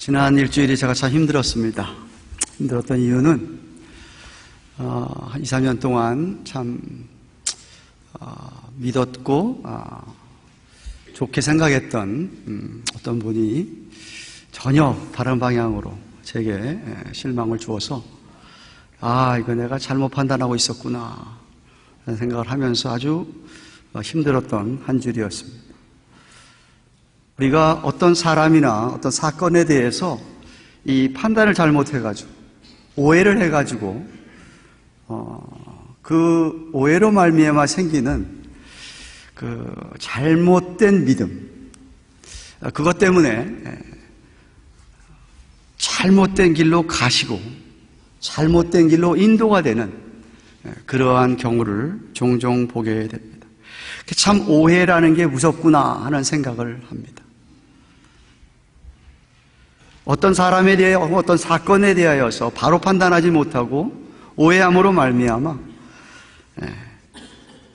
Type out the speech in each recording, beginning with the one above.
지난 일주일이 제가 참 힘들었습니다. 힘들었던 이유는 2, 3년 동안 참 믿었고 좋게 생각했던 어떤 분이 전혀 다른 방향으로 제게 실망을 주어서 이거 내가 잘못 판단하고 있었구나 라는 생각을 하면서 아주 힘들었던 한 주일이었습니다. 우리가 어떤 사람이나 어떤 사건에 대해서 이 판단을 잘못해가지고 오해를 해가지고 그 오해로 말미암아 생기는 그 잘못된 믿음, 그것 때문에 잘못된 길로 가시고 잘못된 길로 인도가 되는 그러한 경우를 종종 보게 됩니다. 참 오해라는 게 무섭구나 하는 생각을 합니다. 어떤 사람에 대해 어떤 사건에 대하여서 바로 판단하지 못하고 오해함으로 말미암아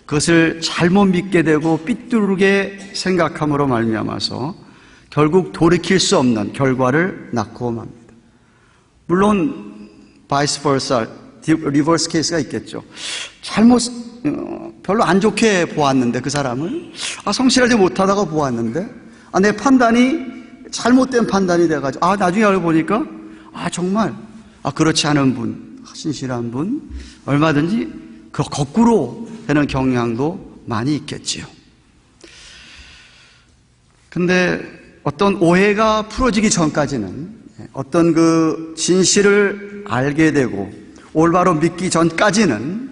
그것을 잘못 믿게 되고 삐뚤게 생각함으로 말미암아서 결국 돌이킬 수 없는 결과를 낳고 맙니다. 물론 vice versa, 리버스 케이스가 있겠죠. 별로 안 좋게 보았는데 그 사람을 성실하지 못하다가 보았는데 내 판단이 잘못된 판단이 돼가지고 나중에 알고 보니까 정말 그렇지 않은 분, 신실한 분 얼마든지 그 거꾸로 되는 경향도 많이 있겠지요. 근데 어떤 오해가 풀어지기 전까지는 어떤 그 진실을 알게 되고 올바로 믿기 전까지는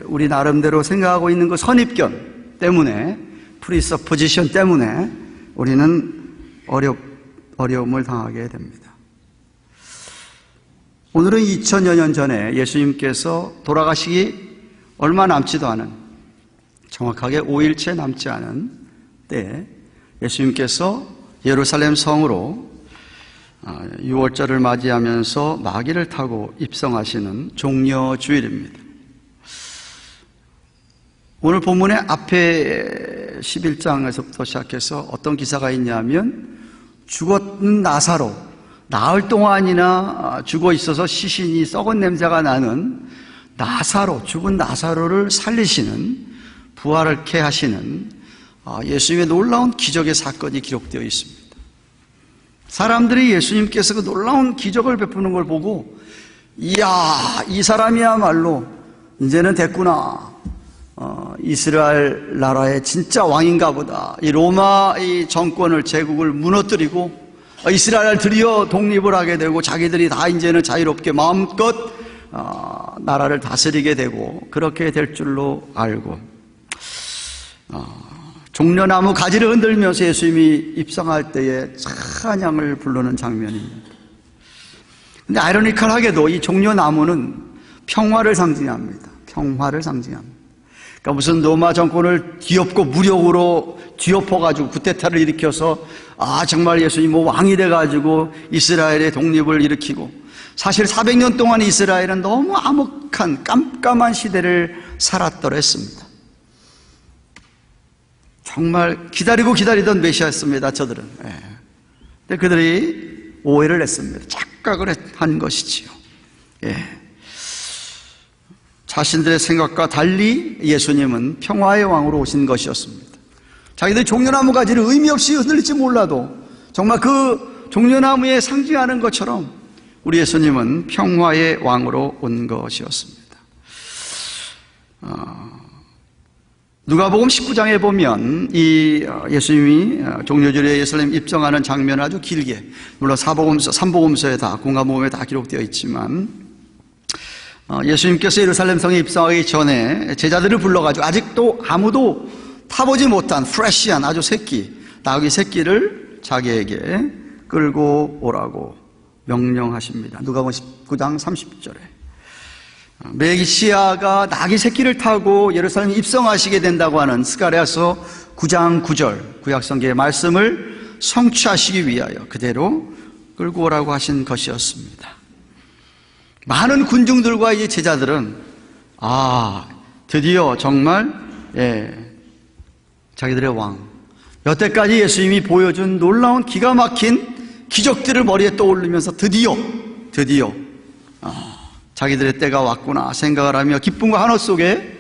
우리 나름대로 생각하고 있는 그 선입견 때문에 프리서포지션 때문에 우리는 어려움을 당하게 됩니다. 오늘은 2000여 년 전에 예수님께서 돌아가시기 얼마 남지도 않은, 정확하게 5일째 남지 않은 때에 예수님께서 예루살렘 성으로 6월절을 맞이하면서 마귀를 타고 입성하시는 종려주일입니다. 오늘 본문의 앞에 11장에서부터 시작해서 어떤 기사가 있냐면 죽었는 나사로, 나흘 동안이나 죽어 있어서 시신이 썩은 냄새가 나는 나사로, 죽은 나사로를 살리시는, 부활케 하시는 예수님의 놀라운 기적의 사건이 기록되어 있습니다. 사람들이 예수님께서 그 놀라운 기적을 베푸는 걸 보고 이야, 이 사람이야말로 이제는 됐구나, 이스라엘 나라의 진짜 왕인가 보다, 이 로마 이 정권을, 제국을 무너뜨리고 이스라엘들이여 독립을 하게 되고 자기들이 다 이제는 자유롭게 마음껏 나라를 다스리게 되고 그렇게 될 줄로 알고 종려나무 가지를 흔들면서 예수님이 입성할 때에 찬양을 부르는 장면입니다. 근데 아이러니컬하게도 이 종려나무는 평화를 상징합니다. 평화를 상징합니다. 그러니까 무슨 로마 정권을 뒤엎고 무력으로 뒤엎어가지고 쿠데타를 일으켜서 정말 예수님 왕이 돼가지고 이스라엘의 독립을 일으키고, 사실 400년 동안 이스라엘은 너무 암흑한 깜깜한 시대를 살았더랬습니다. 정말 기다리던 메시아였습니다, 저들은. 근데 그들이 오해를 했습니다. 착각을 한 것이지요. 자신들의 생각과 달리 예수님은 평화의 왕으로 오신 것이었습니다. 자기들이 종려나무 가지를 의미 없이 흔들릴지 몰라도 정말 그 종려나무에 상징하는 것처럼 우리 예수님은 평화의 왕으로 온 것이었습니다. 누가복음 19장에 보면 이 예수님이 종려주일에 예루살렘 입성하는 장면을 아주 길게, 물론 3복음서에 다, 공감복음에 다 기록되어 있지만 예수님께서 예루살렘 성에 입성하기 전에 제자들을 불러가지고 아직도 아무도 타보지 못한 프레시한 아주 나귀 새끼를 자기에게 끌고 오라고 명령하십니다. 누가복음 19장 30절에 메시아가 나귀 새끼를 타고 예루살렘에 입성하시게 된다고 하는 스가랴서 9장 9절 구약성경의 말씀을 성취하시기 위하여 그대로 끌고 오라고 하신 것이었습니다. 많은 군중들과 이 제자들은 드디어 정말 자기들의 왕, 여태까지 예수님이 보여준 놀라운 기가 막힌 기적들을 머리에 떠올리면서 드디어 자기들의 때가 왔구나 생각을 하며 기쁨과 환호 속에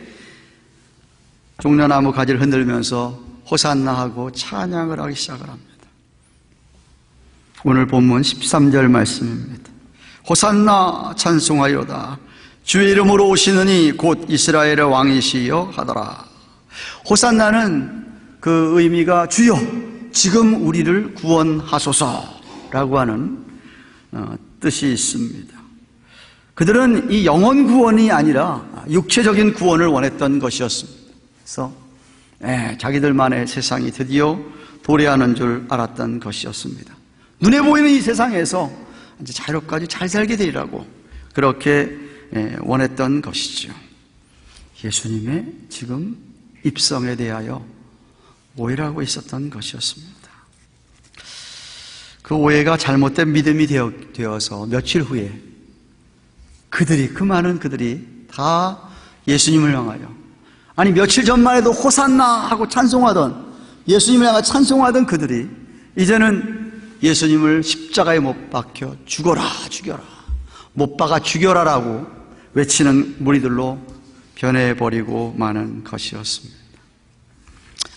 종려나무 가지를 흔들면서 호산나 하고 찬양을 하기 시작을 합니다. 오늘 본문 13절 말씀입니다. 호산나 찬송하리로다. 주의 이름으로 오시느니 곧 이스라엘의 왕이시여 하더라. 호산나는 그 의미가 주여 지금 우리를 구원하소서라고 하는 뜻이 있습니다. 그들은 이 영혼 구원이 아니라 육체적인 구원을 원했던 것이었습니다. 그래서 자기들만의 세상이 드디어 도래하는 줄 알았던 것이었습니다. 눈에 보이는 이 세상에서 이제 자유롭게 잘 살게 되리라고 그렇게 원했던 것이죠. 예수님의 지금 입성에 대하여 오해를 하고 있었던 것이었습니다. 그 오해가 잘못된 믿음이 되어서 며칠 후에 그 많은 그들이 다 예수님을 향하여, 아니 며칠 전만 해도 호산나 하고 찬송하던, 예수님을 향해 찬송하던 그들이 이제는 예수님을 십자가에 못 박혀 죽어라 못 박아 죽여라라고 외치는 무리들로 변해버리고 마는 것이었습니다.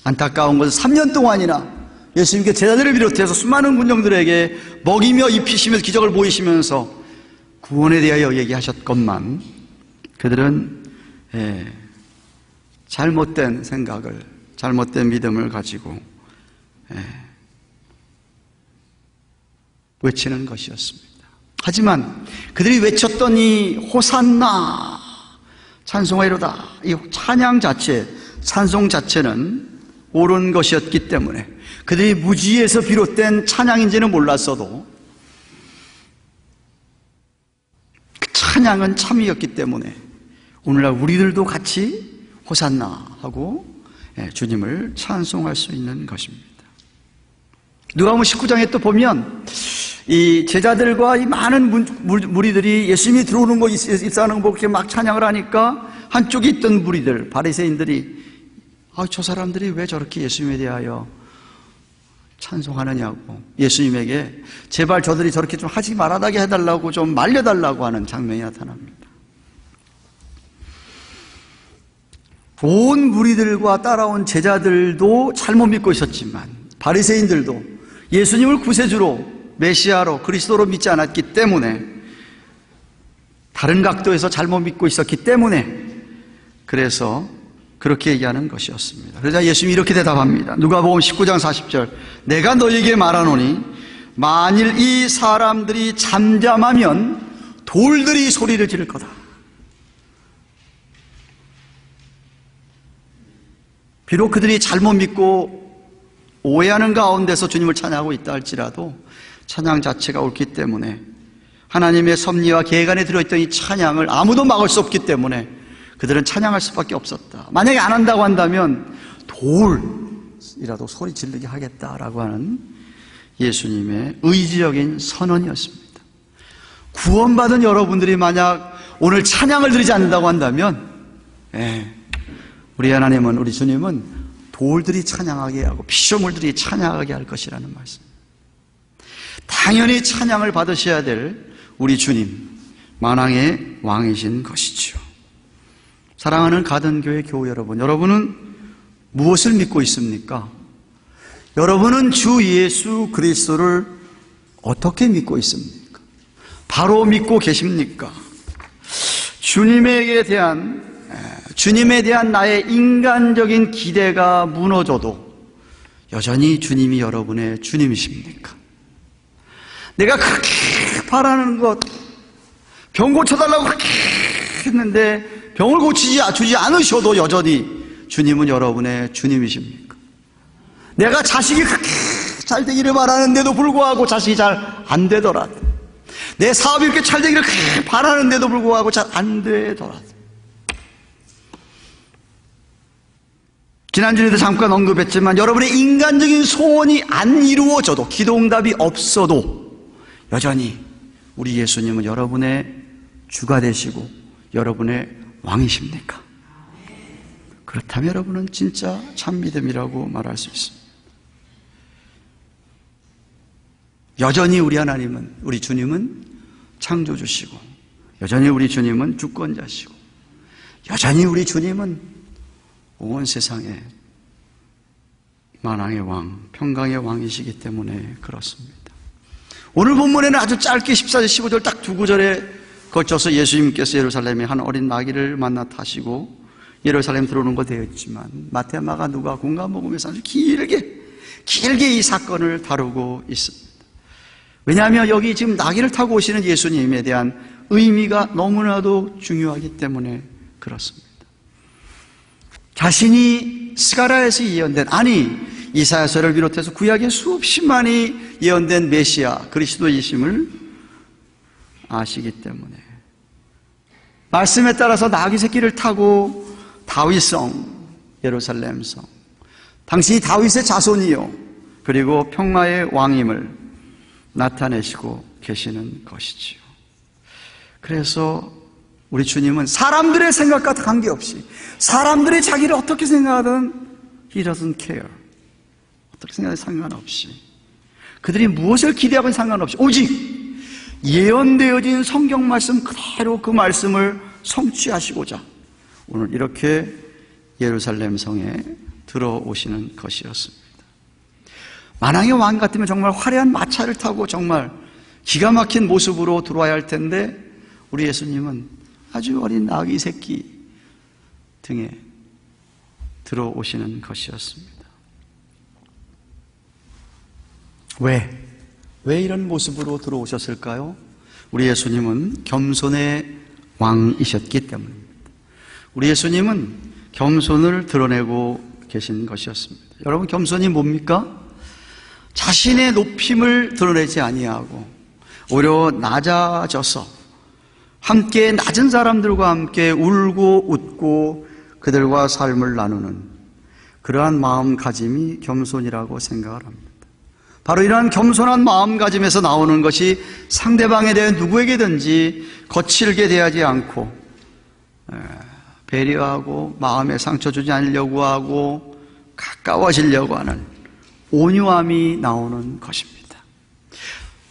안타까운 것은 3년 동안이나 예수님께 제자들을 비롯해서 수많은 군정들에게 먹이며 입히시면서 기적을 보이시면서 구원에 대하여 얘기하셨건만 그들은 잘못된 생각을, 잘못된 믿음을 가지고 외치는 것이었습니다. 하지만 그들이 외쳤던 이 호산나 찬송하리로다, 이 찬양 자체, 찬송 자체는 옳은 것이었기 때문에 그들이 무지에서 비롯된 찬양인지는 몰랐어도 그 찬양은 참이었기 때문에 오늘날 우리들도 같이 호산나 하고 주님을 찬송할 수 있는 것입니다. 누가복음 19장에 또 보면 이 제자들과 이 많은 무리들이 예수님이 들어오는 거, 입사하는 거 그렇게 막 찬양을 하니까 한쪽에 있던 무리들, 바리새인들이 저 사람들이 왜 저렇게 예수님에 대하여 찬송하느냐고 예수님에게 제발 저들이 저렇게 좀 하지 말아다게 해달라고 좀 말려달라고 하는 장면이 나타납니다. 온 무리들과 따라온 제자들도 잘못 믿고 있었지만 바리새인들도 예수님을 구세주로, 메시아로, 그리스도로 믿지 않았기 때문에, 다른 각도에서 잘못 믿고 있었기 때문에 그래서 그렇게 얘기하는 것이었습니다. 그러자 예수님이 이렇게 대답합니다. 누가복음 19장 40절, 내가 너희에게 말하노니 만일 이 사람들이 잠잠하면 돌들이 소리를 지를 거다. 비록 그들이 잘못 믿고 오해하는 가운데서 주님을 찬양하고 있다 할지라도 찬양 자체가 옳기 때문에, 하나님의 섭리와 계획 안에 들어있던 이 찬양을 아무도 막을 수 없기 때문에 그들은 찬양할 수밖에 없었다. 만약에 안 한다고 한다면 돌이라도 소리 지르게 하겠다라고 하는 예수님의 의지적인 선언이었습니다. 구원받은 여러분들이 만약 오늘 찬양을 드리지 않는다고 한다면 우리 하나님은, 우리 주님은 돌들이 찬양하게 하고 피조물들이 찬양하게 할 것이라는 말씀. 당연히 찬양을 받으셔야 될 우리 주님, 만왕의 왕이신 것이죠. 사랑하는 가든교회 교우 여러분, 여러분은 무엇을 믿고 있습니까? 여러분은 주 예수 그리스도를 어떻게 믿고 있습니까? 바로 믿고 계십니까? 주님에 대한 나의 인간적인 기대가 무너져도 여전히 주님이 여러분의 주님이십니까? 내가 그렇게 바라는 것, 병 고쳐달라고 그렇게 했는데 병을 주지 않으셔도 여전히 주님은 여러분의 주님이십니까? 내가 자식이 그렇게 잘 되기를 바라는데도 불구하고 자식이 잘 안 되더라도, 내 사업이 이렇게 잘 되기를 그렇게 바라는데도 불구하고 잘 안 되더라도, 지난주에도 잠깐 언급했지만 여러분의 인간적인 소원이 안 이루어져도, 기도응답이 없어도 여전히 우리 예수님은 여러분의 주가 되시고 여러분의 왕이십니까? 그렇다면 여러분은 진짜 참 믿음이라고 말할 수 있습니다. 여전히 우리 하나님은, 우리 주님은 창조주시고, 여전히 우리 주님은 주권자시고, 여전히 우리 주님은 온 세상에 만왕의 왕, 평강의 왕이시기 때문에 그렇습니다. 오늘 본문에는 아주 짧게 14절, 15절 딱 두 구절에 걸쳐서 예수님께서 예루살렘에 한 어린 나귀를 만나 타시고 예루살렘 들어오는 거 되어 있지만, 마태, 마가, 누가, 공간복음에서 아주 길게 이 사건을 다루고 있습니다. 왜냐하면 여기 지금 나귀를 타고 오시는 예수님에 대한 의미가 너무나도 중요하기 때문에 그렇습니다. 자신이 스가랴에서 예언된, 아니 이사야서를 비롯해서 구약의 수없이 많이 예언된 메시아 그리스도이심을 아시기 때문에 말씀에 따라서 나귀 새끼를 타고 다윗성, 예루살렘성, 당신이 다윗의 자손이요 그리고 평화의 왕임을 나타내시고 계시는 것이지요. 그래서 우리 주님은 사람들의 생각과 관계없이, 사람들이 자기를 어떻게 생각하든 He doesn't care, 어떻게 생각하든 상관없이, 그들이 무엇을 기대하건 상관없이 오직 예언되어진 성경 말씀 그대로 그 말씀을 성취하시고자 오늘 이렇게 예루살렘 성에 들어오시는 것이었습니다. 만왕의 왕 같으면 정말 화려한 마차를 타고 정말 기가 막힌 모습으로 들어와야 할 텐데, 우리 예수님은 아주 어린 나귀 새끼 등에 들어오시는 것이었습니다. 왜 이런 모습으로 들어오셨을까요? 우리 예수님은 겸손의 왕이셨기 때문입니다. 우리 예수님은 겸손을 드러내고 계신 것이었습니다. 여러분, 겸손이 뭡니까? 자신의 높임을 드러내지 아니하고 오히려 낮아져서 함께 낮은 사람들과 함께 울고 웃고 그들과 삶을 나누는 그러한 마음가짐이 겸손이라고 생각을 합니다. 바로 이러한 겸손한 마음가짐에서 나오는 것이 상대방에 대해 누구에게든지 거칠게 대하지 않고 배려하고 마음에 상처 주지 않으려고 하고 가까워지려고 하는 온유함이 나오는 것입니다.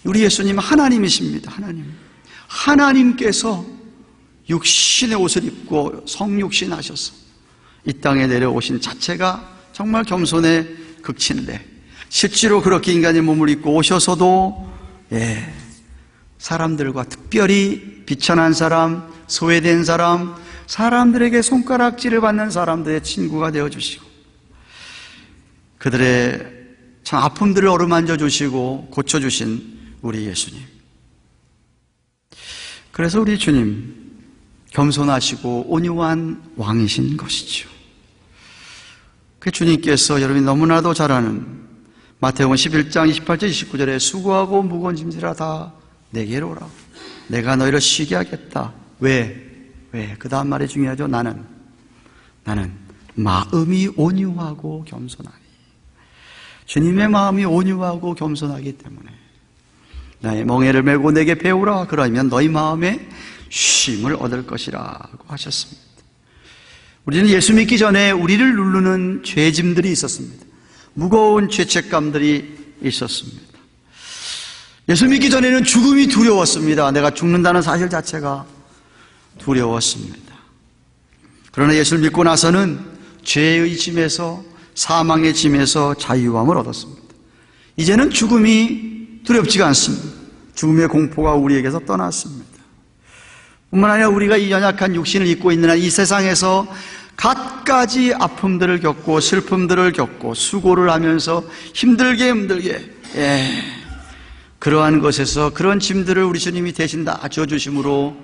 우리 예수님은 하나님이십니다. 하나님께서 육신의 옷을 입고 성육신 하셔서 이 땅에 내려오신 자체가 정말 겸손의 극치인데, 실제로 그렇게 인간의 몸을 입고 오셔서도 사람들과 특별히 비천한 사람, 소외된 사람, 사람들에게 손가락질을 받는 사람들의 친구가 되어주시고 그들의 참 아픔들을 어루만져 주시고 고쳐주신 우리 예수님. 그래서 우리 주님 겸손하시고 온유한 왕이신 것이죠. 그 주님께서 여러분이 너무나도 잘 아는 마태복음 11장 28절 29절에 수고하고 무거운 짐지라 다 내게로 오라, 내가 너희를 쉬게 하겠다. 왜? 그 다음 말이 중요하죠. 나는 마음이 온유하고 겸손하니. 주님의 마음이 온유하고 겸손하기 때문에 나의 멍에를 메고 내게 배우라, 그러면 너희 마음에 쉼을 얻을 것이라고 하셨습니다. 우리는 예수 믿기 전에 우리를 누르는 죄짐들이 있었습니다. 무거운 죄책감들이 있었습니다. 예수 믿기 전에는 죽음이 두려웠습니다. 내가 죽는다는 사실 자체가 두려웠습니다. 그러나 예수를 믿고 나서는 죄의 짐에서, 사망의 짐에서 자유함을 얻었습니다. 이제는 죽음이 두렵지가 않습니다. 죽음의 공포가 우리에게서 떠났습니다. 뿐만 아니라 우리가 이 연약한 육신을 입고 있는 이 세상에서 갖가지 아픔들을 겪고 슬픔들을 겪고 수고를 하면서 힘들게 그러한 것에서 그런 짐들을 우리 주님이 대신 다 져주심으로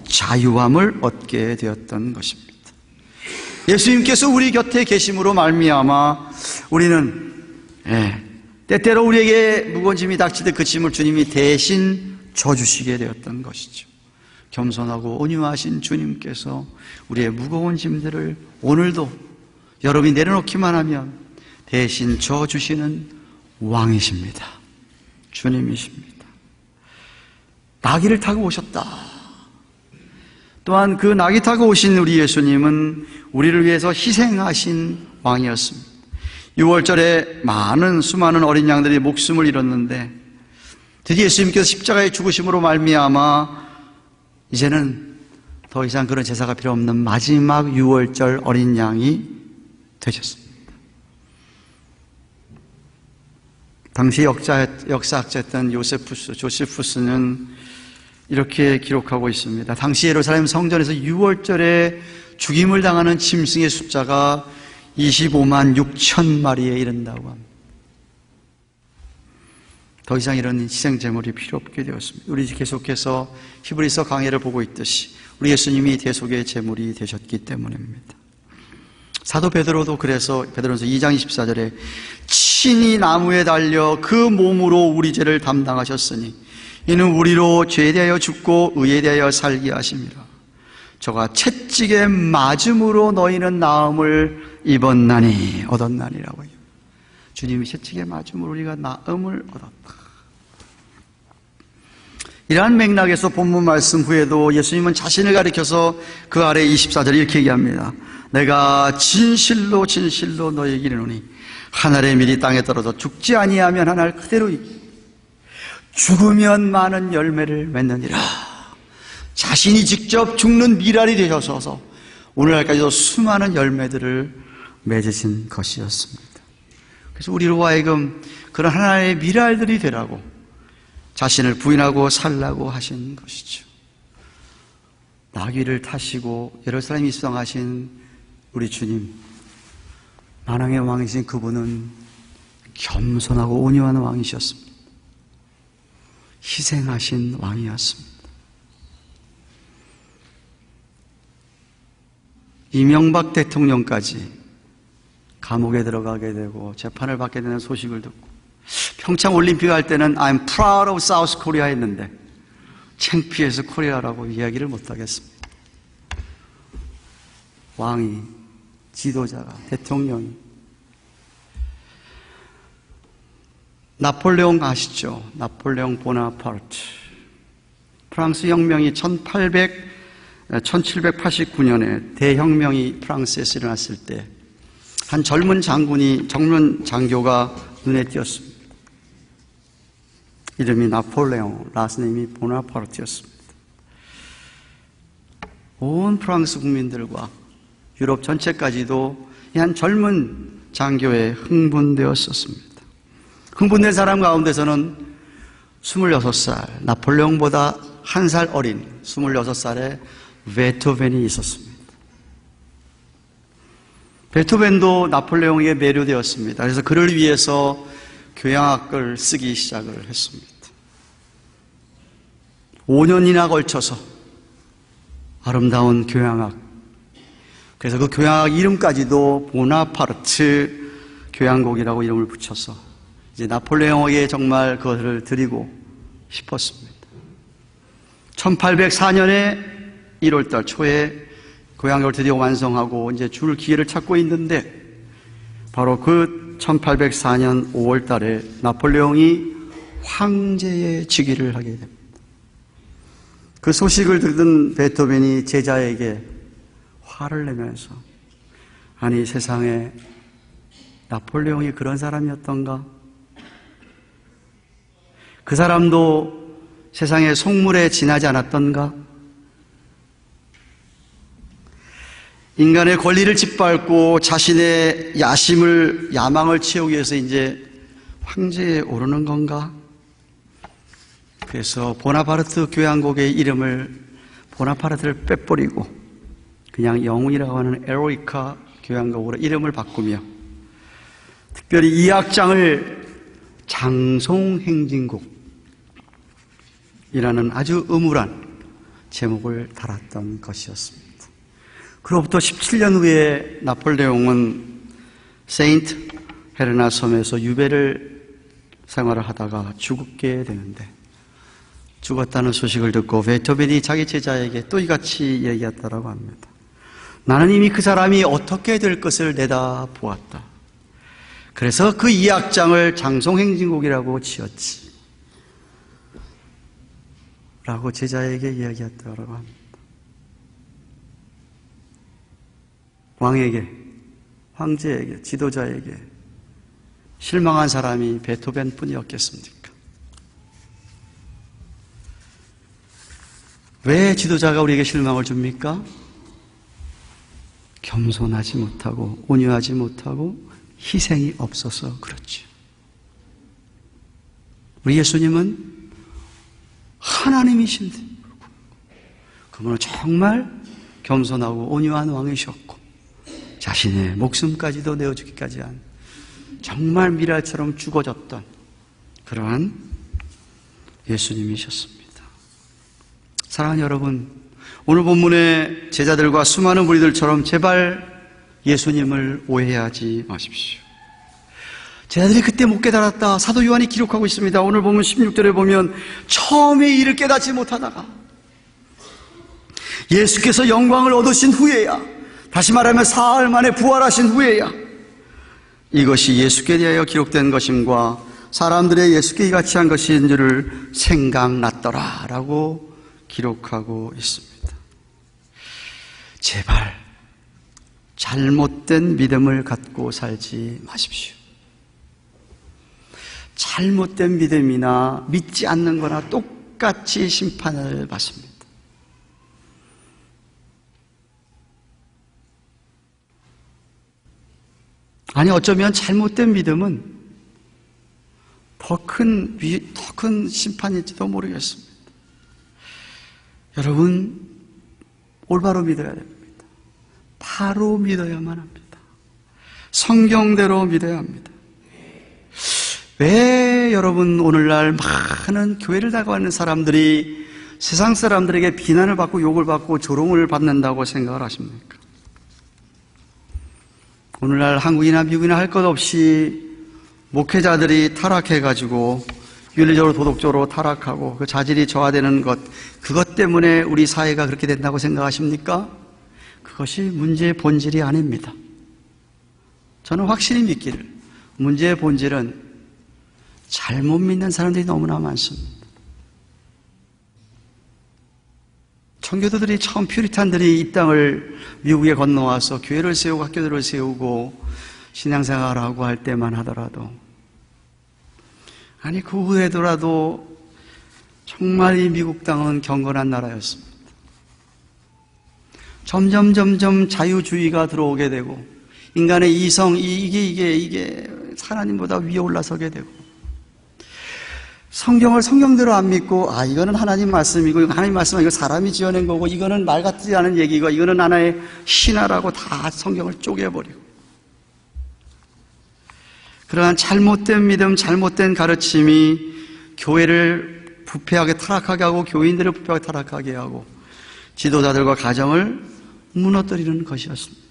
자유함을 얻게 되었던 것입니다. 예수님께서 우리 곁에 계심으로 말미암아 우리는 때때로 우리에게 무거운 짐이 닥치듯 그 짐을 주님이 대신 져주시게 되었던 것이죠. 겸손하고 온유하신 주님께서 우리의 무거운 짐들을 오늘도 여러분이 내려놓기만 하면 대신 져주시는 왕이십니다. 주님이십니다. 나귀를 타고 오셨다. 또한 그 나귀 타고 오신 우리 예수님은 우리를 위해서 희생하신 왕이었습니다. 6월절에 수많은 어린 양들이 목숨을 잃었는데 드디어 예수님께서 십자가의 죽으심으로 말미암아 이제는 더 이상 그런 제사가 필요 없는 마지막 유월절 어린 양이 되셨습니다. 당시 역사학자였던 조세푸스는 이렇게 기록하고 있습니다. 당시 예루살렘 성전에서 유월절에 죽임을 당하는 짐승의 숫자가 25만 6천 마리에 이른다고 합니다. 더 이상 이런 희생제물이 필요 없게 되었습니다. 우리 계속해서 히브리서 강해를 보고 있듯이 우리 예수님이 대속의 제물이 되셨기 때문입니다. 사도 베드로도 그래서 베드로전서 2장 24절에 친히 나무에 달려 그 몸으로 우리 죄를 담당하셨으니 이는 우리로 죄에 대하여 죽고 의에 대하여 살게 하심이라. 저가 채찍에 맞음으로 너희는 나음을 얻었나니라고요. 주님이 채찍에 맞음으로 우리가 나음을 얻었다. 이러한 맥락에서 본문 말씀 후에도 예수님은 자신을 가리켜서 그 아래 24절에 이렇게 얘기합니다. 내가 진실로 진실로 너희에게 이르노니 한 알의 밀이 땅에 떨어져 죽지 아니하면 한 알 그대로 죽으면 많은 열매를 맺느니라. 자신이 직접 죽는 밀알이 되셔서 오늘날까지도 수많은 열매들을 맺으신 것이었습니다. 그래서 우리로 하여금 그런 하나의 밀알들이 되라고 자신을 부인하고 살라고 하신 것이죠. 나귀를 타시고 예루살렘 입성하신 우리 주님, 만왕의 왕이신 그분은 겸손하고 온유한 왕이셨습니다. 희생하신 왕이었습니다. 이명박 대통령까지 감옥에 들어가게 되고 재판을 받게 되는 소식을 듣고 평창 올림픽 할 때는 I'm proud of South Korea 했는데 창피해서 코리아라고 이야기를 못하겠습니다. 왕이, 지도자가, 대통령이. 나폴레옹 아시죠? 나폴레옹 보나파르트. 프랑스 혁명이 1789년에 대혁명이 프랑스에서 일어났을 때 한 젊은 장교가 눈에 띄었습니다. 이름이 나폴레옹, 라스네임이 보나파르트였습니다. 온 프랑스 국민들과 유럽 전체까지도 이 한 젊은 장교에 흥분되었었습니다. 흥분된 사람 가운데서는 26살, 나폴레옹보다 한 살 어린 26살의 베토벤이 있었습니다. 베토벤도 나폴레옹에게 매료되었습니다. 그래서 그를 위해서 교향악을 쓰기 시작을 했습니다. 5년이나 걸쳐서 아름다운 교향악. 그래서 그 교향악 이름까지도 보나파르트 교향곡이라고 이름을 붙여서 이제 나폴레옹에게 정말 그것을 드리고 싶었습니다. 1804년에 1월달 초에 교향곡을 드디어 완성하고 이제 줄 기회를 찾고 있는데 바로 그 1804년 5월달에 나폴레옹이 황제의 즉위를 하게 됩니다. 그 소식을 들은 베토벤이 제자에게 화를 내면서 아니 세상에 나폴레옹이 그런 사람이었던가? 그 사람도 세상의 속물에 지나지 않았던가? 인간의 권리를 짓밟고 자신의 야망을 채우기 위해서 이제 황제에 오르는 건가? 그래서 보나파르트 교향곡의 이름을 보나파르트를 빼버리고 그냥 영웅이라고 하는 에로이카 교향곡으로 이름을 바꾸며 특별히 이 악장을 장송행진곡이라는 아주 음울한 제목을 달았던 것이었습니다. 그로부터 17년 후에 나폴레옹은 세인트 헬레나 섬에서 유배를 생활을 하다가 죽게 되는데 죽었다는 소식을 듣고 베토벤이 자기 제자에게 또 이같이 얘기했다고 합니다. 나는 이미 그 사람이 어떻게 될 것을 내다보았다. 그래서 그 이 악장을 장송행진곡이라고 지었지. 라고 제자에게 이야기했다고 합니다. 왕에게, 황제에게, 지도자에게 실망한 사람이 베토벤 뿐이었겠습니까? 왜 지도자가 우리에게 실망을 줍니까? 겸손하지 못하고 온유하지 못하고 희생이 없어서 그렇죠. 우리 예수님은 하나님이신데 그분은 정말 겸손하고 온유한 왕이셨고 자신의 목숨까지도 내어주기까지 한 정말 미랄처럼 죽어졌던 그러한 예수님이셨습니다. 사랑하는 여러분, 오늘 본문의 제자들과 수많은 무리들처럼 제발 예수님을 오해하지 마십시오. 제자들이 그때 못 깨달았다. 사도 요한이 기록하고 있습니다. 오늘 보면 16절에 보면 처음에 이를 깨닫지 못하다가 예수께서 영광을 얻으신 후에야, 다시 말하면 사흘 만에 부활하신 후에야 이것이 예수께 대하여 기록된 것임과 사람들의 예수께 이같이 한 것인 줄을 생각났더라 라고 기록하고 있습니다. 제발 잘못된 믿음을 갖고 살지 마십시오. 잘못된 믿음이나 믿지 않는 거나 똑같이 심판을 받습니다. 아니, 어쩌면 잘못된 믿음은 더 큰 심판일지도 모르겠습니다. 여러분, 올바로 믿어야 됩니다. 바로 믿어야만 합니다. 성경대로 믿어야 합니다. 왜 여러분 오늘날 많은 교회를 나가는 사람들이 세상 사람들에게 비난을 받고 욕을 받고 조롱을 받는다고 생각을 하십니까? 오늘날 한국이나 미국이나 할 것 없이 목회자들이 타락해가지고 윤리적으로 도덕적으로 타락하고 그 자질이 저하되는 것, 그것 때문에 우리 사회가 그렇게 된다고 생각하십니까? 그것이 문제의 본질이 아닙니다. 저는 확실히 믿기를 문제의 본질은 잘못 믿는 사람들이 너무나 많습니다. 청교도들이 처음 퓨리탄들이 이 땅을 미국에 건너와서 교회를 세우고 학교들을 세우고 신앙생활을 하고 할 때만 하더라도, 아니 그 후에더라도 정말 이 미국 땅은 경건한 나라였습니다. 점점 자유주의가 들어오게 되고 인간의 이성, 이게 하나님보다 위에 올라서게 되고, 성경을 성경대로 안 믿고 이거는 하나님 말씀이고 이거 하나님 말씀은 이거 사람이 지어낸 거고 이거는 말 같지 않은 얘기고 이거는 하나의 신화라고 다 성경을 쪼개버리고, 그러한 잘못된 믿음, 잘못된 가르침이 교회를 부패하게 타락하게 하고 교인들을 부패하게 타락하게 하고 지도자들과 가정을 무너뜨리는 것이었습니다.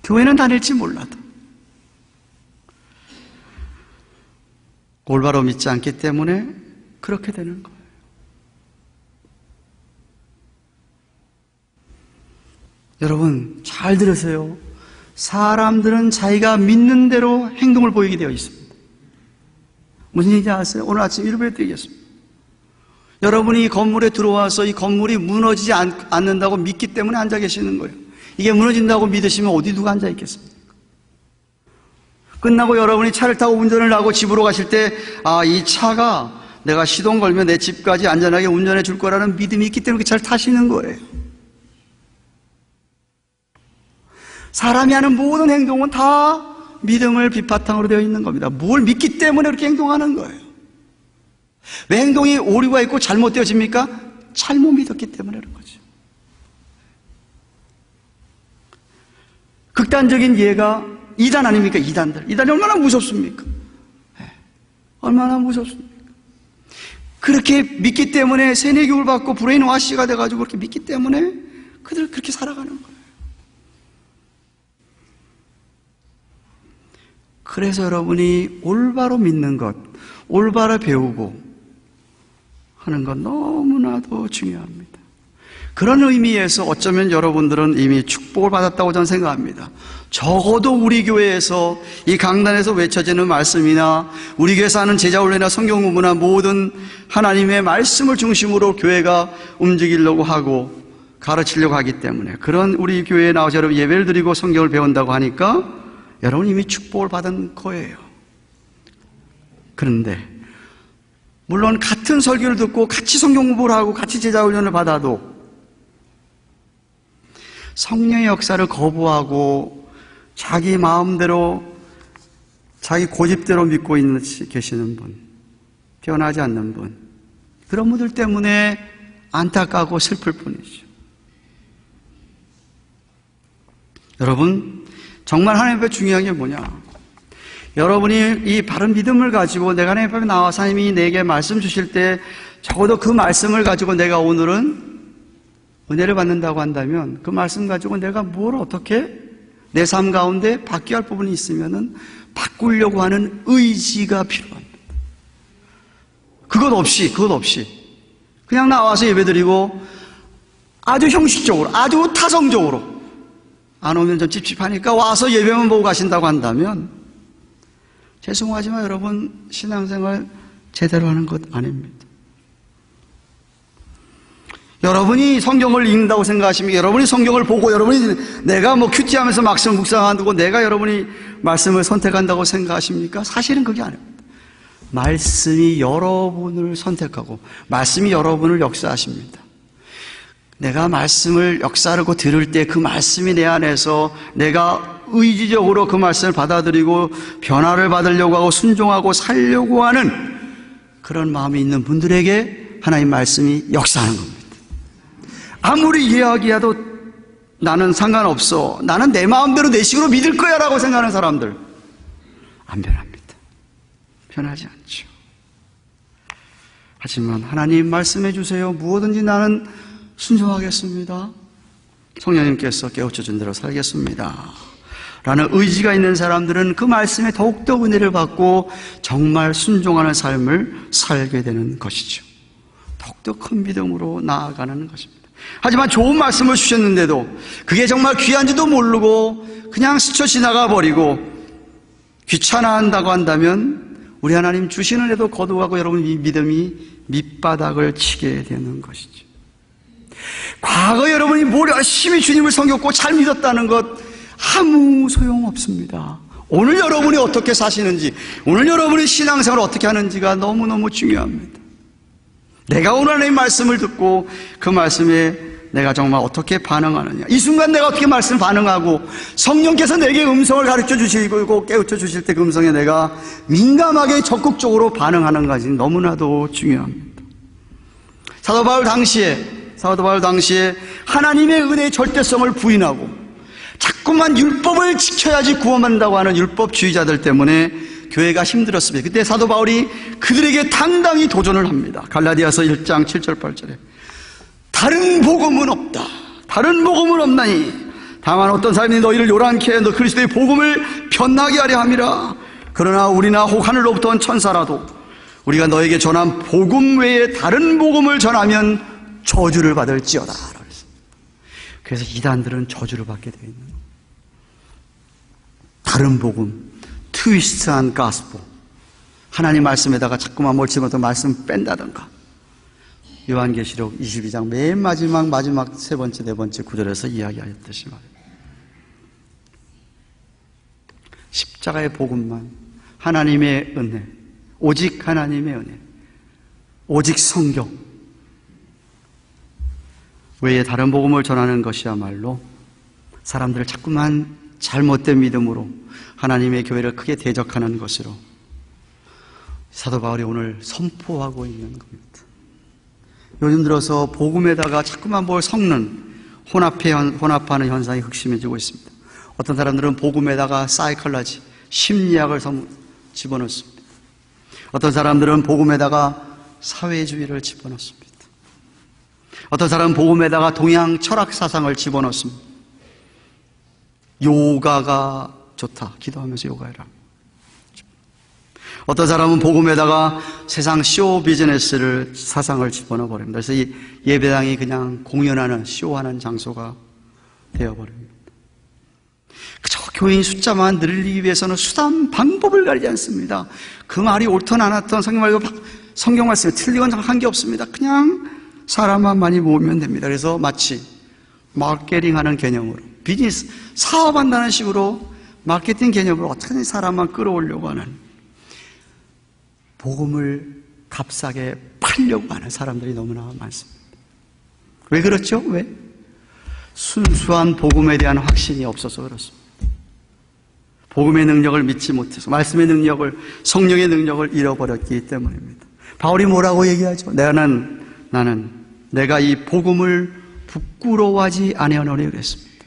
교회는 다닐지 몰라도 올바로 믿지 않기 때문에 그렇게 되는 거예요. 여러분 잘 들으세요. 사람들은 자기가 믿는 대로 행동을 보이게 되어 있습니다. 무슨 얘기인지 아세요? 오늘 아침 일부에 드리겠습니다. 여러분이 이 건물에 들어와서 이 건물이 무너지지 않는다고 믿기 때문에 앉아 계시는 거예요. 이게 무너진다고 믿으시면 어디 누가 앉아 있겠습니까? 끝나고 여러분이 차를 타고 운전을 하고 집으로 가실 때 이 차가 내가 시동 걸면 내 집까지 안전하게 운전해 줄 거라는 믿음이 있기 때문에 그 차를 타시는 거예요. 사람이 하는 모든 행동은 다 믿음을 밑바탕으로 되어 있는 겁니다. 뭘 믿기 때문에 그렇게 행동하는 거예요. 왜 행동이 오류가 있고 잘못되어집니까? 잘못 믿었기 때문에 그런 거죠. 극단적인 예가 이단 아닙니까? 이단이 얼마나 무섭습니까? 얼마나 무섭습니까? 그렇게 믿기 때문에 세뇌교육을 받고 브레인와시가 돼가지고 그렇게 믿기 때문에 그들 그렇게 살아가는 거예요. 그래서 여러분이 올바로 믿는 것, 올바로 배우고 하는 건 너무나도 중요합니다. 그런 의미에서 어쩌면 여러분들은 이미 축복을 받았다고 저는 생각합니다. 적어도 우리 교회에서 이 강단에서 외쳐지는 말씀이나 우리 교회에서 하는 제자훈련이나 성경 공부나 모든 하나님의 말씀을 중심으로 교회가 움직이려고 하고 가르치려고 하기 때문에, 그런 우리 교회에 나와서 여러분 예배를 드리고 성경을 배운다고 하니까 여러분 이미 축복을 받은 거예요. 그런데 물론 같은 설교를 듣고 같이 성경 공부를 하고 같이 제자훈련을 받아도 성령의 역사를 거부하고 자기 마음대로 자기 고집대로 믿고 계시는 분, 변하지 않는 분, 그런 분들 때문에 안타깝고 슬플 뿐이죠. 여러분, 정말 하나님 앞에 중요한 게 뭐냐? 여러분이 이 바른 믿음을 가지고 내가 하나님 앞에 나와서 하나님이 내게 말씀 주실 때 적어도 그 말씀을 가지고 내가 오늘은 은혜를 받는다고 한다면 그 말씀 가지고 내가 뭘 어떻게 내 삶 가운데 바뀌어야 할 부분이 있으면은 바꾸려고 하는 의지가 필요합니다. 그것 없이 그냥 나와서 예배드리고 아주 형식적으로, 아주 타성적으로 안 오면 좀 찝찝하니까 와서 예배만 보고 가신다고 한다면 죄송하지만 여러분, 신앙생활 제대로 하는 것 아닙니다. 여러분이 성경을 읽는다고 생각하십니까? 여러분이 성경을 보고 여러분이 내가 큐티하면서 말씀을 묵상하고 내가 여러분이 말씀을 선택한다고 생각하십니까? 사실은 그게 아닙니다. 말씀이 여러분을 선택하고 말씀이 여러분을 역사하십니다. 내가 말씀을 역사하고 들을 때 그 말씀이 내 안에서 내가 의지적으로 그 말씀을 받아들이고 변화를 받으려고 하고 순종하고 살려고 하는 그런 마음이 있는 분들에게 하나님 말씀이 역사하는 겁니다. 아무리 이야기해도 나는 상관없어, 나는 내 마음대로 내 식으로 믿을 거야 라고 생각하는 사람들 안 변합니다. 변하지 않죠. 하지만 하나님 말씀해 주세요. 무엇든지 나는 순종하겠습니다. 성령님께서 깨우쳐준 대로 살겠습니다 라는 의지가 있는 사람들은 그 말씀에 더욱더 은혜를 받고 정말 순종하는 삶을 살게 되는 것이죠. 더욱더 큰 믿음으로 나아가는 것입니다. 하지만 좋은 말씀을 주셨는데도 그게 정말 귀한지도 모르고 그냥 스쳐 지나가 버리고 귀찮아한다고 한다면 우리 하나님 주시는 애도 거두어가고 여러분 이 믿음이 밑바닥을 치게 되는 것이죠. 과거 여러분이 뭘 열심히 주님을 섬겼고 잘 믿었다는 것 아무 소용없습니다. 오늘 여러분이 어떻게 사시는지, 오늘 여러분이 신앙생활을 어떻게 하는지가 너무너무 중요합니다. 내가 오늘 하나님의 말씀을 듣고 그 말씀에 내가 정말 어떻게 반응하느냐, 이 순간 내가 어떻게 말씀 반응하고 성령께서 내게 음성을 가르쳐 주시고 깨우쳐 주실 때 그 음성에 내가 민감하게 적극적으로 반응하는 것이 너무나도 중요합니다. 사도 바울 당시에 하나님의 은혜의 절대성을 부인하고 자꾸만 율법을 지켜야지 구원받는다고 하는 율법주의자들 때문에 교회가 힘들었습니다. 그때 사도 바울이 그들에게 당당히 도전을 합니다. 갈라디아서 1장 7절 8절에 다른 복음은 없다. 다른 복음은 없나니 다만 어떤 사람이 너희를 요란케 해 너 그리스도의 복음을 변나게 하려 함이라. 그러나 우리나 혹 하늘로부터 온 천사라도 우리가 너에게 전한 복음 외에 다른 복음을 전하면 저주를 받을지어다. 그래서 이단들은 저주를 받게 되어 있는 거예요. 다른 복음, 트위스트한 가스포, 하나님 말씀에다가 자꾸만 뭘 집어서 말씀 뺀다던가. 요한계시록 22장 맨 마지막 세 번째, 네 번째 구절에서 이야기하였듯이 말이에요. 십자가의 복음만, 하나님의 은혜, 오직 하나님의 은혜, 오직 성경 외에 다른 복음을 전하는 것이야말로 사람들을 자꾸만 잘못된 믿음으로 하나님의 교회를 크게 대적하는 것으로 사도 바울이 오늘 선포하고 있는 겁니다. 요즘 들어서 복음에다가 자꾸만 뭘 섞는 혼합하는 현상이 극심해지고 있습니다. 어떤 사람들은 복음에다가 사이컬러지, 심리학을 집어넣습니다. 어떤 사람들은 복음에다가 사회주의를 집어넣습니다. 어떤 사람은 복음에다가 동양 철학 사상을 집어넣습니다. 요가가 좋다. 기도하면서 요가해라. 어떤 사람은 복음에다가 세상 쇼 비즈니스를 사상을 집어넣어 버립니다. 그래서 이 예배당이 그냥 공연하는 쇼하는 장소가 되어버립니다. 그저 교인 숫자만 늘리기 위해서는 수단 방법을 가리지 않습니다. 그 말이 옳든 안 옳든 성경 말씀에 틀리건 한 게 없습니다. 그냥 사람만 많이 모으면 됩니다. 그래서 마치 마케팅하는 개념으로 비즈니스 사업한다는 식으로 마케팅 개념으로 어떻게든 사람만 끌어오려고 하는 복음을 값싸게 팔려고 하는 사람들이 너무나 많습니다. 왜 그렇죠? 왜? 순수한 복음에 대한 확신이 없어서 그렇습니다. 복음의 능력을 믿지 못해서, 말씀의 능력을, 성령의 능력을 잃어버렸기 때문입니다. 바울이 뭐라고 얘기하죠? 나는 내가 이 복음을 부끄러워하지 아니하노니 그랬습니다.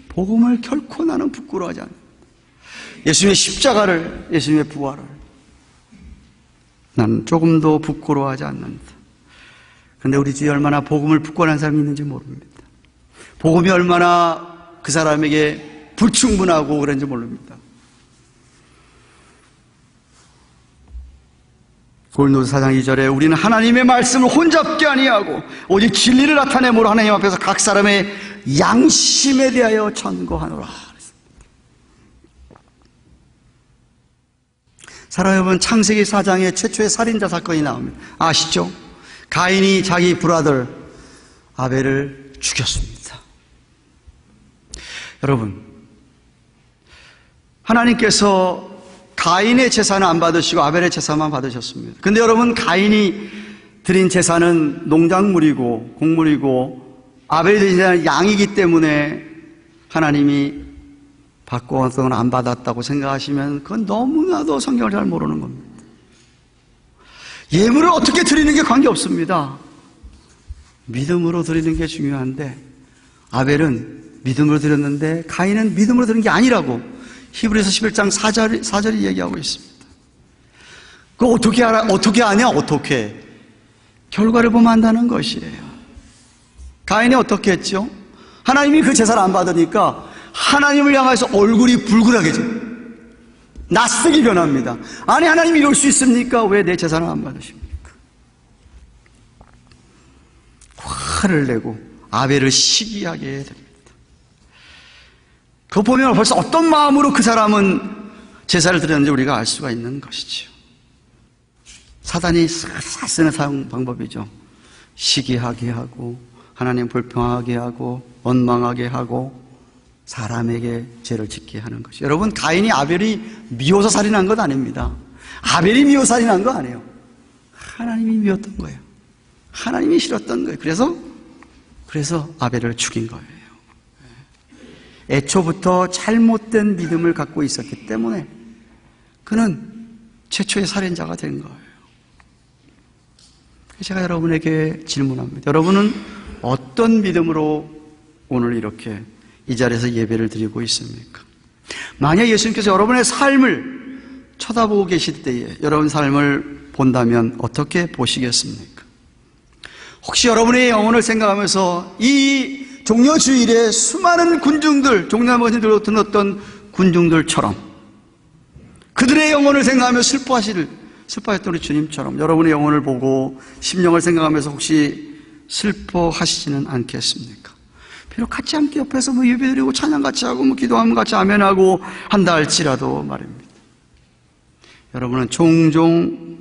복음을 결코 나는 부끄러워하지 않는다. 예수님의 십자가를, 예수님의 부활을 나는 조금도 부끄러워하지 않는다. 그런데 우리 주위에 얼마나 복음을 부끄러워하는 사람이 있는지 모릅니다. 복음이 얼마나 그 사람에게 불충분하고 그런지 모릅니다. 고린도서 4장 2절에 우리는 하나님의 말씀을 혼잡게 아니하고 오직 진리를 나타내므로 하나님 앞에서 각 사람의 양심에 대하여 천거하노라. 사랑 여러분, 창세기 4장에 최초의 살인자 사건이 나옵니다. 아시죠? 가인이 자기 브라더 아벨을 죽였습니다. 여러분, 하나님께서 가인의 제사는 안 받으시고 아벨의 제사만 받으셨습니다. 근데 여러분, 가인이 드린 제사는 농작물이고 곡물이고 아벨이 드린 제사는 양이기 때문에 하나님이 받고 안 받았다고 생각하시면 그건 너무나도 성경을 잘 모르는 겁니다. 예물을 어떻게 드리는 게 관계없습니다. 믿음으로 드리는 게 중요한데 아벨은 믿음으로 드렸는데 가인은 믿음으로 드린 게 아니라고 히브리서 11장 4절이 얘기하고 있습니다. 그거 어떻게 알아? 어떻게 아냐? 어떻게? 결과를 보면 안다는 것이에요. 가인이 어떻게 했죠? 하나님이 그 제사를 안 받으니까 하나님을 향해서 얼굴이 불그라게 져 낯색이 변합니다. 아니, 하나님이 이럴 수 있습니까? 왜 내 제사를 안 받으십니까? 화를 내고 아벨을 시기하게 됩니다. 그거 보면 벌써 어떤 마음으로 그 사람은 제사를 드렸는지 우리가 알 수가 있는 것이죠. 사단이 잘 쓰는 사용 방법이죠. 시기하게 하고 하나님 불평하게 하고 원망하게 하고 사람에게 죄를 짓게 하는 것이. 여러분, 가인이 아벨이 미워서 살인한 것 아닙니다. 아벨이 미워서 살인한 거 아니에요. 하나님이 미웠던 거예요. 하나님이 싫었던 거예요. 그래서 아벨을 죽인 거예요. 애초부터 잘못된 믿음을 갖고 있었기 때문에 그는 최초의 살인자가 된 거예요. 제가 여러분에게 질문합니다. 여러분은 어떤 믿음으로 오늘 이렇게 이 자리에서 예배를 드리고 있습니까? 만약 예수님께서 여러분의 삶을 쳐다보고 계실 때에 여러분 삶을 본다면 어떻게 보시겠습니까? 혹시 여러분의 영혼을 생각하면서 이 종려주일에 수많은 군중들, 종려머니 들었던 군중들처럼 그들의 영혼을 생각하며 슬퍼했던 우리 주님처럼 여러분의 영혼을 보고 심령을 생각하면서 혹시 슬퍼하시지는 않겠습니까? 비록 같이 함께 옆에서 예배드리고 찬양 같이 하고 기도하면 같이 아멘하고 한다 할지라도 말입니다. 여러분은 종종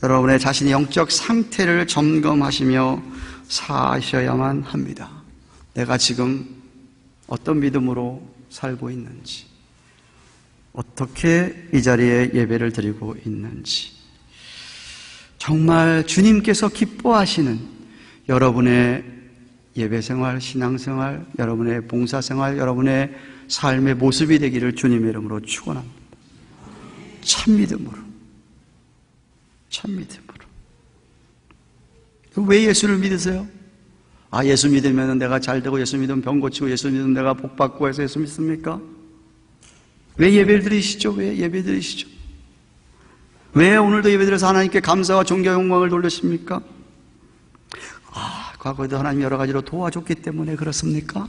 여러분의 자신의 영적 상태를 점검하시며 사셔야만 합니다. 내가 지금 어떤 믿음으로 살고 있는지, 어떻게 이 자리에 예배를 드리고 있는지, 정말 주님께서 기뻐하시는 여러분의 예배생활, 신앙생활, 여러분의 봉사생활, 여러분의 삶의 모습이 되기를 주님의 이름으로 축원합니다. 참믿음으로. 왜 예수를 믿으세요? 예수 믿으면 내가 잘되고 예수 믿으면 병 고치고 예수 믿으면 내가 복 받고 해서 예수 믿습니까? 왜 예배를 드리시죠? 왜 오늘도 예배드려서 하나님께 감사와 존경 영광을 돌리십니까? 과거에도 하나님 여러 가지로 도와줬기 때문에 그렇습니까?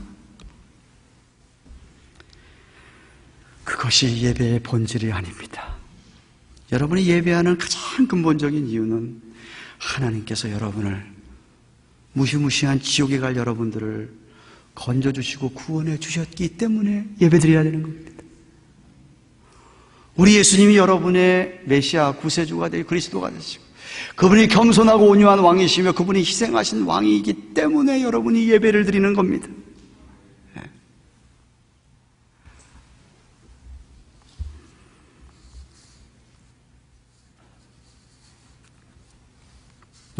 그것이 예배의 본질이 아닙니다. 여러분이 예배하는 가장 근본적인 이유는 하나님께서 여러분을 무시무시한 지옥에 갈 여러분들을 건져주시고 구원해 주셨기 때문에 예배드려야 되는 겁니다. 우리 예수님이 여러분의 메시아 구세주가 되고 그리스도가 되시고 그분이 겸손하고 온유한 왕이시며 그분이 희생하신 왕이기 때문에 여러분이 예배를 드리는 겁니다.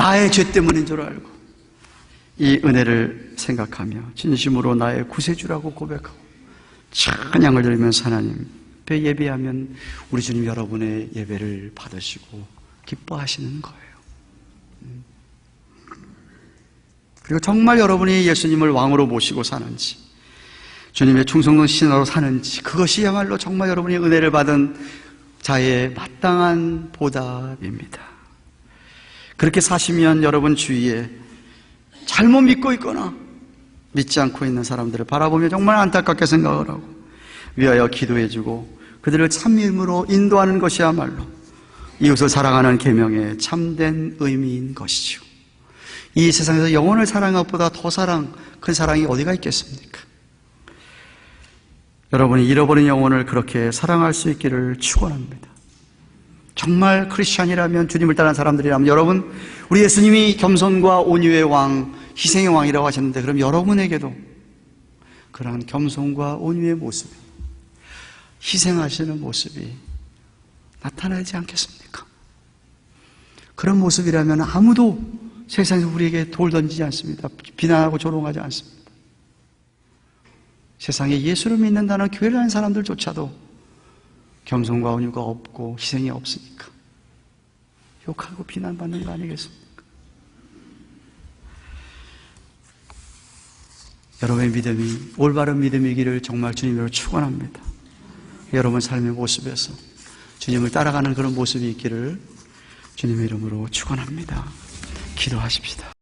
나의 죄 때문인 줄 알고 이 은혜를 생각하며 진심으로 나의 구세주라고 고백하고 찬양을 드리면서 하나님 앞에 예배하면 우리 주님 여러분의 예배를 받으시고 기뻐하시는 거예요. 그리고 정말 여러분이 예수님을 왕으로 모시고 사는지, 주님의 충성된 신하로 사는지, 그것이야말로 정말 여러분이 은혜를 받은 자의 마땅한 보답입니다. 그렇게 사시면 여러분 주위에 잘못 믿고 있거나 믿지 않고 있는 사람들을 바라보며 정말 안타깝게 생각을 하고 위하여 기도해주고 그들을 참임으로 인도하는 것이야말로 이웃을 사랑하는 계명의 참된 의미인 것이죠. 이 세상에서 영혼을 사랑한 것보다 더 큰 사랑이 어디가 있겠습니까? 여러분이 잃어버린 영혼을 그렇게 사랑할 수 있기를 축원합니다. 정말 크리스찬이라면, 주님을 따르는 사람들이라면, 여러분, 우리 예수님이 겸손과 온유의 왕, 희생의 왕이라고 하셨는데, 그럼 여러분에게도 그러한 겸손과 온유의 모습, 희생하시는 모습이 나타나지 않겠습니까? 그런 모습이라면 아무도 세상에서 우리에게 돌 던지지 않습니다. 비난하고 조롱하지 않습니다. 세상에 예수를 믿는다는 교회를 하는 사람들조차도 겸손과 온유가 없고 희생이 없으니까 욕하고 비난받는 거 아니겠습니까? 여러분의 믿음이 올바른 믿음이기를 정말 주님으로 축원합니다. 여러분 삶의 모습에서 주님을 따라가는 그런 모습이 있기를 주님의 이름으로 축원합니다. 기도하십시다.